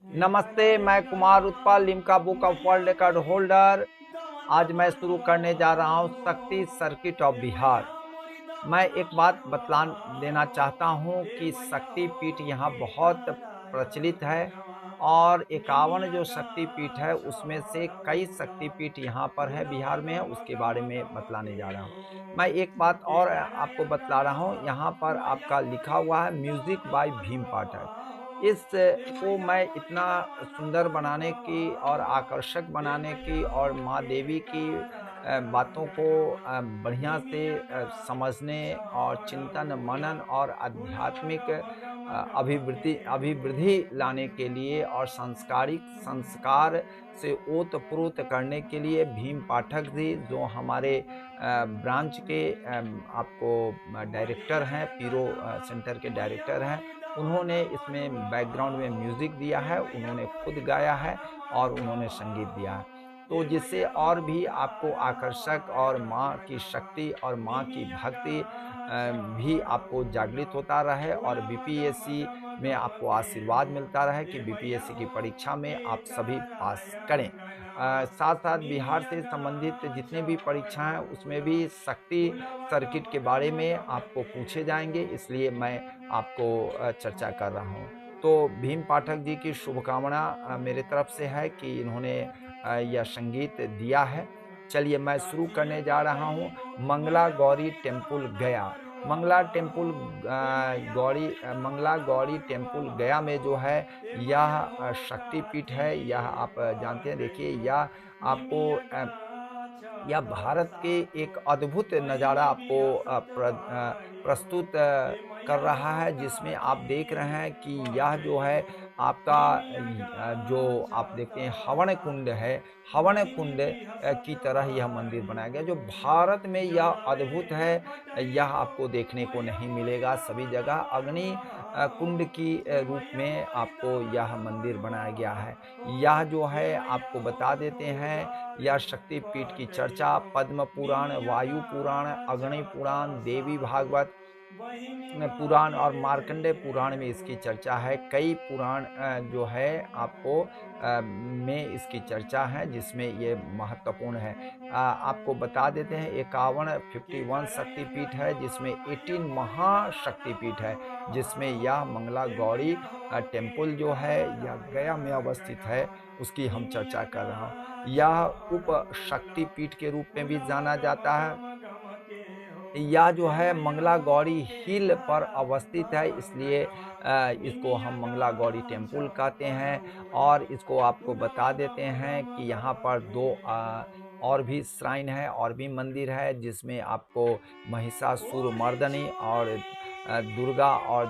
नमस्ते, मैं Kumar Utpal, Limca book of world record holder. आज मैं शुरू करने जा रहा हूँ शक्ति सर्किट ऑफ बिहार। मैं एक बात बतला देना चाहता हूँ कि शक्ति पीठ यहाँ बहुत प्रचलित है और 51 जो शक्ति पीठ है उसमें से कई शक्ति पीठ यहाँ पर है, बिहार में है, उसके बारे में बतलाने जा रहा हूँ। मैं एक बात और आपको बतला रहा हूँ, यहाँ पर आपका लिखा हुआ है म्यूजिक बाय भीम पाठक। इस को मैं इतना सुंदर बनाने की और आकर्षक बनाने की और माँ देवी की बातों को बढ़िया से समझने और चिंतन मनन और आध्यात्मिक अभिवृद्धि अभिवृद्धि लाने के लिए और सांस्कारिक संस्कार से ओत-प्रोत करने के लिए भीम पाठक जी जो हमारे ब्रांच के आपको डायरेक्टर हैं, पीरो सेंटर के डायरेक्टर हैं, उन्होंने इसमें बैकग्राउंड में म्यूज़िक दिया है, उन्होंने खुद गाया है और उन्होंने संगीत दिया है। तो जिससे और भी आपको आकर्षक और माँ की शक्ति और माँ की भक्ति भी आपको जागृत होता रहे और बीपीएससी में आपको आशीर्वाद मिलता रहे कि बीपीएससी की परीक्षा में आप सभी पास करें। साथ-साथ बिहार से संबंधित जितने भी परीक्षा हैं उसमें भी शक्ति सर्किट के बारे में आपको पूछे जाएँगे, इसलिए मैं आपको चर्चा कर रहा हूँ। तो भीम पाठक जी की शुभकामना मेरे तरफ से है कि इन्होंने यह संगीत दिया है। चलिए मैं शुरू करने जा रहा हूँ, मंगला गौरी टेम्पल गया। मंगला गौरी टेम्पल गया में जो है यह शक्तिपीठ है, यह आप जानते हैं। देखिए यह आपको यह भारत के एक अद्भुत नज़ारा आपको प्रस्तुत कर रहा है, जिसमें आप देख रहे हैं कि यह जो है आपका जो आप देखते हैं हवन कुंड है, हवन कुंड की तरह यह मंदिर बनाया गया, जो भारत में यह अद्भुत है, यह आपको देखने को नहीं मिलेगा सभी जगह। अग्नि कुंड की रूप में आपको यह मंदिर बनाया गया है। यह जो है आपको बता देते हैं, यह शक्तिपीठ की चर्चा पद्म पुराण, वायु पुराण, अग्नि पुराण, देवी भागवत पुराण और मार्कंडेय पुराण में इसकी चर्चा है। कई पुराण जो है आपको में इसकी चर्चा है, जिसमें ये महत्वपूर्ण है। आपको बता देते हैं 51 शक्तिपीठ है, जिसमें 18 महाशक्तिपीठ है, जिसमें यह मंगला गौरी टेम्पल जो है यह गया में अवस्थित है, उसकी हम चर्चा कर रहा हूँ। यह उप शक्तिपीठ के रूप में भी जाना जाता है। यह जो है मंगला गौरी हिल पर अवस्थित है, इसलिए इसको हम मंगला गौरी टेम्पल कहते हैं। और इसको आपको बता देते हैं कि यहाँ पर 2 और भी श्राइन है और भी मंदिर है, जिसमें आपको महिषासुरमर्दिनी और दुर्गा और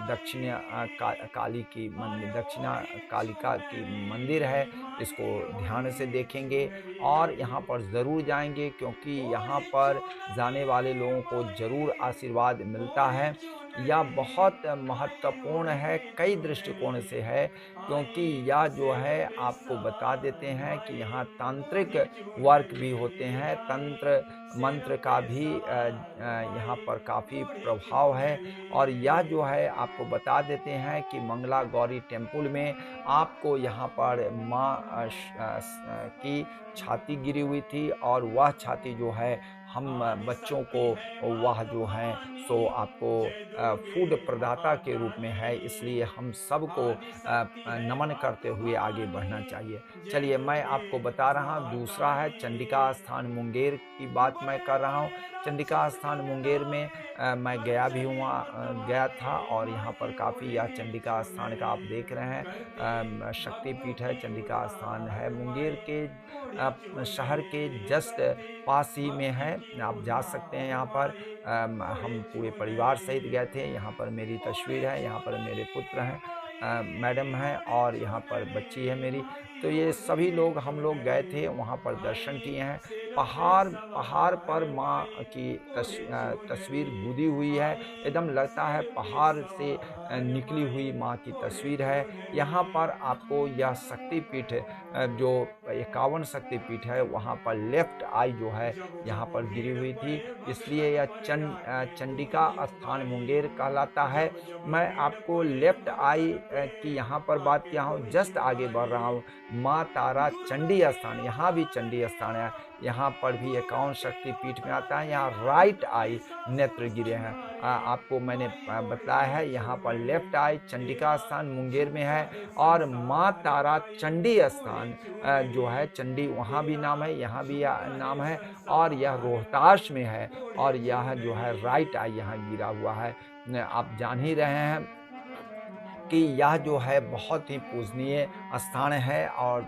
काली की मंदिर, दक्षिणा कालिका की मंदिर है। इसको ध्यान से देखेंगे और यहाँ पर ज़रूर जाएँगे, क्योंकि यहाँ पर जाने वाले लोगों को ज़रूर आशीर्वाद मिलता है। यह बहुत महत्वपूर्ण है, कई दृष्टिकोण से है, क्योंकि यह जो है आपको बता देते हैं कि यहाँ तांत्रिक वर्क भी होते हैं, तंत्र मंत्र का भी यहाँ पर काफ़ी प्रभाव है। और यह जो है आपको बता देते हैं कि मंगला गौरी टेम्पल में आपको यहाँ पर माँ की छाती गिरी हुई थी, और वह छाती जो है हम बच्चों को वह जो हैं सो आपको फूड प्रदाता के रूप में है, इसलिए हम सबको नमन करते हुए आगे बढ़ना चाहिए। चलिए मैं आपको बता रहा हूँ, दूसरा है चंडिका स्थान मुंगेर की बात मैं कर रहा हूँ। चंडिका स्थान मुंगेर में मैं गया भी गया था, और यहाँ पर काफ़ी यह चंडिका स्थान का आप देख रहे हैं शक्तिपीठ है। चंडिका स्थान है मुंगेर के शहर के जस्ट पास ही में है, आप जा सकते हैं यहाँ पर। हम पूरे परिवार सहित गए थे, यहाँ पर मेरी तस्वीर है, यहाँ पर मेरे पुत्र हैं, मैडम हैं और यहाँ पर बच्ची है मेरी। तो ये सभी लोग हम लोग गए थे, वहाँ पर दर्शन किए हैं। पहाड़ पर माँ की तस्वीर गुदी हुई है, एकदम लगता है पहाड़ से निकली हुई माँ की तस्वीर है। यहाँ पर आपको यह शक्तिपीठ जो 51 शक्तिपीठ है वहाँ पर लेफ्ट आई जो है यहाँ पर गिरी हुई थी, इसलिए यह चंडिका स्थान मुंगेर कहलाता है। मैं आपको लेफ्ट आई की यहाँ पर बात किया हूँ, जस्ट आगे बढ़ रहा हूँ। माँ तारा चंडी स्थान, यहाँ भी चंडी स्थान है, यहाँ पर भी 51 शक्तिपीठ में आता है। यहाँ राइट आई नेत्र गिरे हैं। आपको मैंने बताया है यहाँ पर लेफ्ट आई चंडिका स्थान मुंगेर में है, और माँ तारा चंडी स्थान जो है चंडी वहाँ भी नाम है, यहाँ भी नाम है, और यह रोहतास में है, और यह जो है राइट आई यहाँ गिरा हुआ है। आप जान ही रहे हैं कि यह जो है बहुत ही पूजनीय स्थान है, और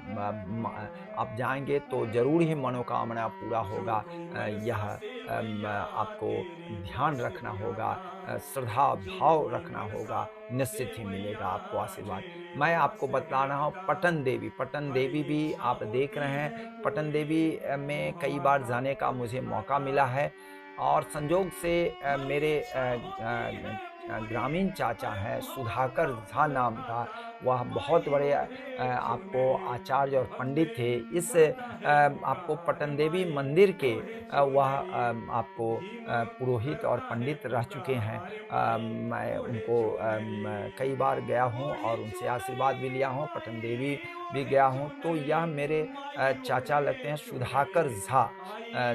आप जाएंगे तो जरूर ही मनोकामना पूरा होगा। यह आपको ध्यान रखना होगा, श्रद्धा भाव रखना होगा, निश्चित ही मिलेगा आपको आशीर्वाद। मैं आपको बता रहा हूँ पटन देवी भी आप देख रहे हैं। पटन देवी में कई बार जाने का मुझे मौका मिला है, और संजोग से मेरे ग्रामीण चाचा हैं, सुधाकर झा नाम था, वह बहुत बड़े आपको आचार्य और पंडित थे। इस आपको पटन देवी मंदिर के वह आपको पुरोहित और पंडित रह चुके हैं। मैं उनको कई बार गया हूँ और उनसे आशीर्वाद भी लिया हूँ, पटन देवी भी गया हूँ। तो यह मेरे चाचा लगते हैं, सुधाकर झा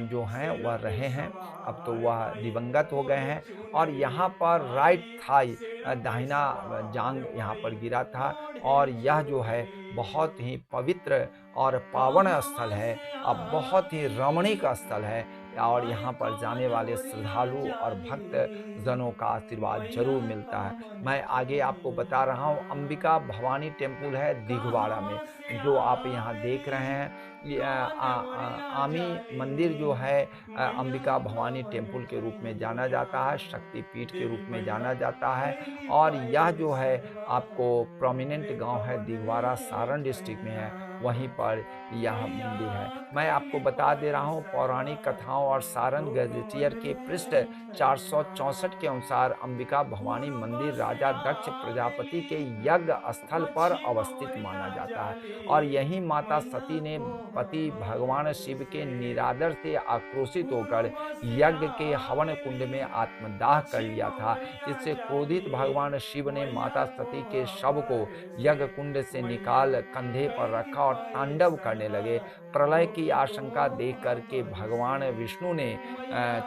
जो हैं वह रहे हैं, अब तो वह दिवंगत हो गए हैं। और यहाँ पर राइट थाई दाहिना जांग यहाँ पर गिरा था, और यह जो है बहुत ही पवित्र और पावन स्थल है, अब बहुत ही रमणीक स्थल है, और यहाँ पर जाने वाले श्रद्धालु और भक्त जनों का आशीर्वाद जरूर मिलता है। मैं आगे आपको बता रहा हूँ, अंबिका भवानी टेम्पल है दिघवाड़ा में, जो आप यहाँ देख रहे हैं। आमी मंदिर जो है अंबिका भवानी टेम्पल के रूप में जाना जाता है, शक्तिपीठ के रूप में जाना जाता है। और यह जो है आपको प्रोमिनेंट गांव है दिघवाड़ा, सारण डिस्ट्रिक्ट में है, वहीं पर यह मंदिर है। मैं आपको बता दे रहा हूँ पौराणिक कथाओं और सारण गजेटियर के पृष्ठ 464 के अनुसार अंबिका भवानी मंदिर राजा दक्ष प्रजापति के यज्ञ स्थल पर अवस्थित माना जाता है, और यही माता सती ने पति भगवान शिव के निरादर से आक्रोशित होकर यज्ञ के हवन कुंड में आत्मदाह कर लिया था। इससे क्रोधित भगवान शिव ने माता सती के शव को यज्ञ कुंड से निकाल कंधे पर रखा और तांडव करने लगे। प्रलय की आशंका देख करके भगवान विष्णु ने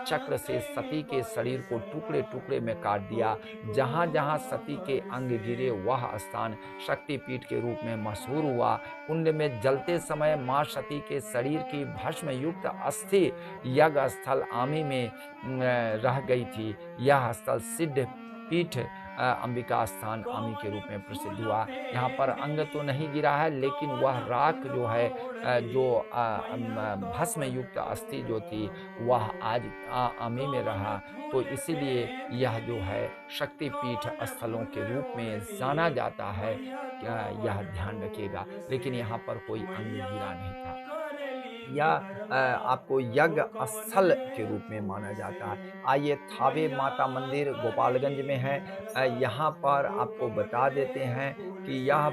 चक्र से सती के शरीर को टुकड़े टुकड़े में काट दिया। जहाँ जहाँ सती के अंग गिरे वह स्थान शक्तिपीठ के रूप में मशहूर हुआ। कुंड में जलते समय मां सती के शरीर की भस्म युक्त अस्थि यज्ञ स्थल आमी में रह गई थी। यह स्थल सिद्ध पीठ अंबिका स्थान आमी के रूप में प्रसिद्ध हुआ। यहाँ पर अंग तो नहीं गिरा है, लेकिन वह राख जो है जो भस्म युक्त अस्थि जो थी वह आज आमी में रहा। तो इसीलिए यह जो है शक्तिपीठ स्थलों के रूप में जाना जाता है, यह ध्यान रखिएगा। लेकिन यहाँ पर कोई अंग गिरा नहीं था। यह आपको यज्ञ स्थल के रूप में माना जाता है। आइए थावे माता मंदिर गोपालगंज में है, यहाँ पर आपको बता देते हैं कि यह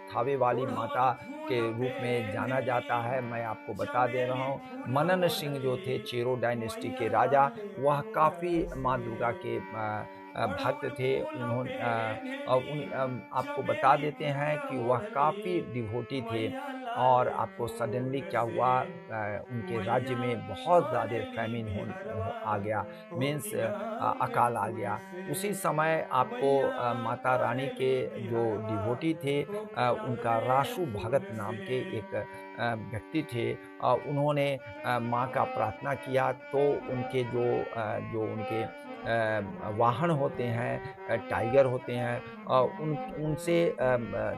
थावे वाली माता के रूप में जाना जाता है। मैं आपको बता दे रहा हूँ, मनन सिंह जो थे चेरो डायनेस्टी के राजा, वह काफ़ी माँ दुर्गा के भक्त थे। उन्होंने आपको बता देते हैं कि वह काफ़ी डिवोटी थे, और आपको सडनली क्या हुआ, उनके राज्य में बहुत ज़्यादा फैमिन आ गया, मीन्स अकाल आ गया। उसी समय आपको माता रानी के जो डिवोटी थे, उनका राशु भगत नाम के एक व्यक्ति थे, उन्होंने माँ का प्रार्थना किया। तो उनके जो उनके वाहन होते हैं, टाइगर होते हैं, उनसे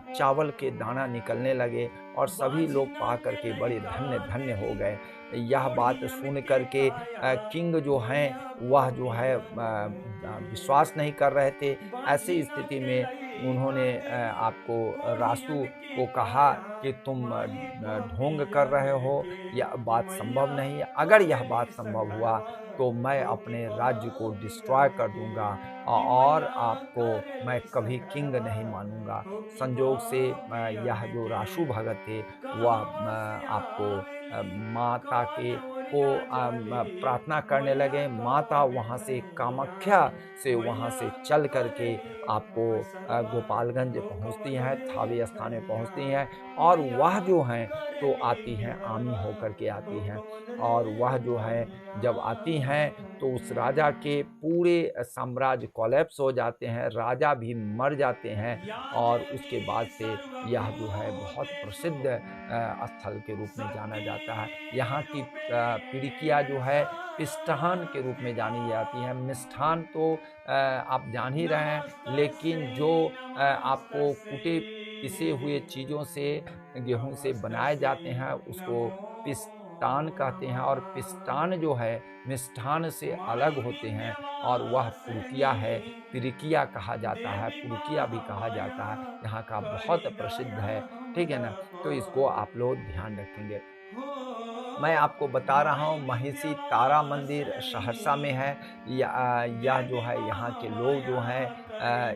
चावल के दाना निकलने लगे, और सभी लोग पा करके बड़े धन्य धन्य हो गए। यह बात सुन करके किंग जो हैं वह जो है विश्वास नहीं कर रहे थे। ऐसी स्थिति में उन्होंने आपको रासू को कहा कि तुम ढोंग कर रहे हो, यह बात संभव नहीं है। अगर यह बात संभव हुआ तो मैं अपने राज्य को डिस्ट्रॉय कर दूँगा और आपको मैं कभी किंग नहीं मानूँगा। संजोग से यह जो रासू भगत थे वह आपको माता के को प्रार्थना करने लगे। माता वहाँ से कामाख्या से वहाँ से चल कर के आपको गोपालगंज पहुँचती हैं, थावे स्थान में पहुँचती हैं और वह जो हैं तो आती हैं, आमी होकर के आती हैं और वह जो है जब आती हैं तो उस राजा के पूरे साम्राज्य कोलैप्स हो जाते हैं, राजा भी मर जाते हैं और उसके बाद से यह जो है बहुत प्रसिद्ध स्थल के रूप में जाना जाता है। यहाँ की पिड़िकिया जो है पिष्ठान के रूप में जानी जाती है। मिष्ठान तो आप जान ही रहे हैं, लेकिन जो आपको कुटे पिसे हुए चीज़ों से गेहूँ से बनाए जाते हैं उसको पिष्टान कहते हैं और पिष्टान जो है मिष्ठान से अलग होते हैं और वह पुरुकिया है, पिरिकिया कहा जाता है, पुरुकिया भी कहा जाता है, यहाँ का बहुत प्रसिद्ध है, ठीक है ना? तो इसको आप लोग ध्यान रखेंगे। मैं आपको बता रहा हूँ महिषी तारा मंदिर सहरसा में है। यह जो है यहाँ के लोग जो हैं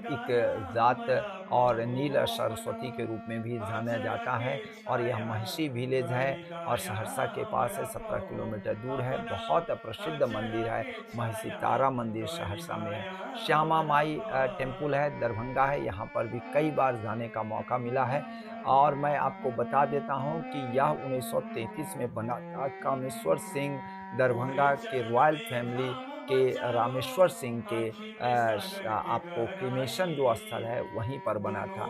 एक जात और नील सरस्वती के रूप में भी जाना जाता है और यह महिषी विलेज है और सहरसा के पास है, 17 किलोमीटर दूर है। बहुत प्रसिद्ध मंदिर है, महिषी तारा मंदिर सहरसा में है। श्यामा माई टेम्पल है, दरभंगा है, यहाँ पर भी कई बार जाने का मौका मिला है और मैं आपको बता देता हूँ कि यह 1933 में बना था। कामेश्वर सिंह दरभंगा के रॉयल फैमिली के रामेश्वर सिंह के आपको क्रीमेशन जो स्थल है वहीं पर बना था।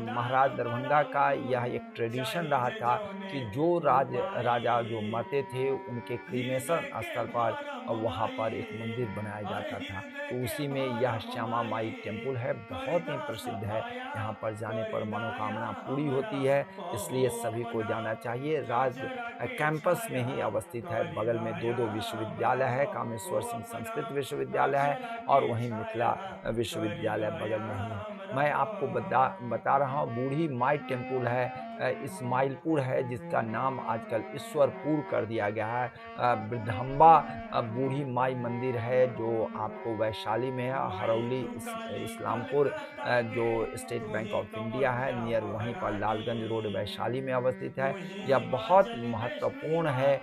महाराज दरभंगा का यह एक ट्रेडिशन रहा था कि जो राजा जो मरते थे उनके क्रीमेशन स्थल पर वहाँ पर एक मंदिर बनाया जाता था। तो उसी में यह श्यामा माई टेम्पल है, बहुत ही प्रसिद्ध है। यहाँ पर जाने पर मनोकामना पूरी होती है, इसलिए सभी को जाना चाहिए। राज कैंपस में ही अवस्थित है, बगल में 2-2 विश्वविद्यालय है, कामेश्वर सिंह संस्कृत विश्वविद्यालय है और वहीं मिथिला विश्वविद्यालय बगल में ही है। मैं आपको बता रहा हूँ बूढ़ी माई टेम्पल है, इस्माइलपुर है, जिसका नाम आजकल ईश्वरपुर कर दिया गया है। वृद्धाम्बा बूढ़ी माई मंदिर है जो आपको वैशाली में है। हरौली इस्लामपुर जो स्टेट बैंक ऑफ इंडिया है नियर वहीं पर लालगंज रोड वैशाली में अवस्थित है। यह बहुत महत्वपूर्ण है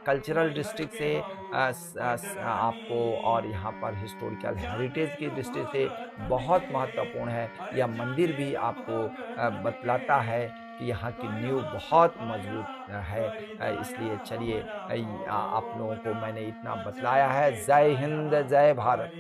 कल्चरल डिस्ट्रिक्ट से आपको और यहाँ पर हिस्टोरिकल हेरिटेज की दृष्टि से बहुत महत्वपूर्ण है। यह मंदिर भी आपको बतलाता है कि यहाँ की नींव बहुत मजबूत है। इसलिए चलिए आप लोगों को मैंने इतना बतलाया है। जय हिंद, जय भारत।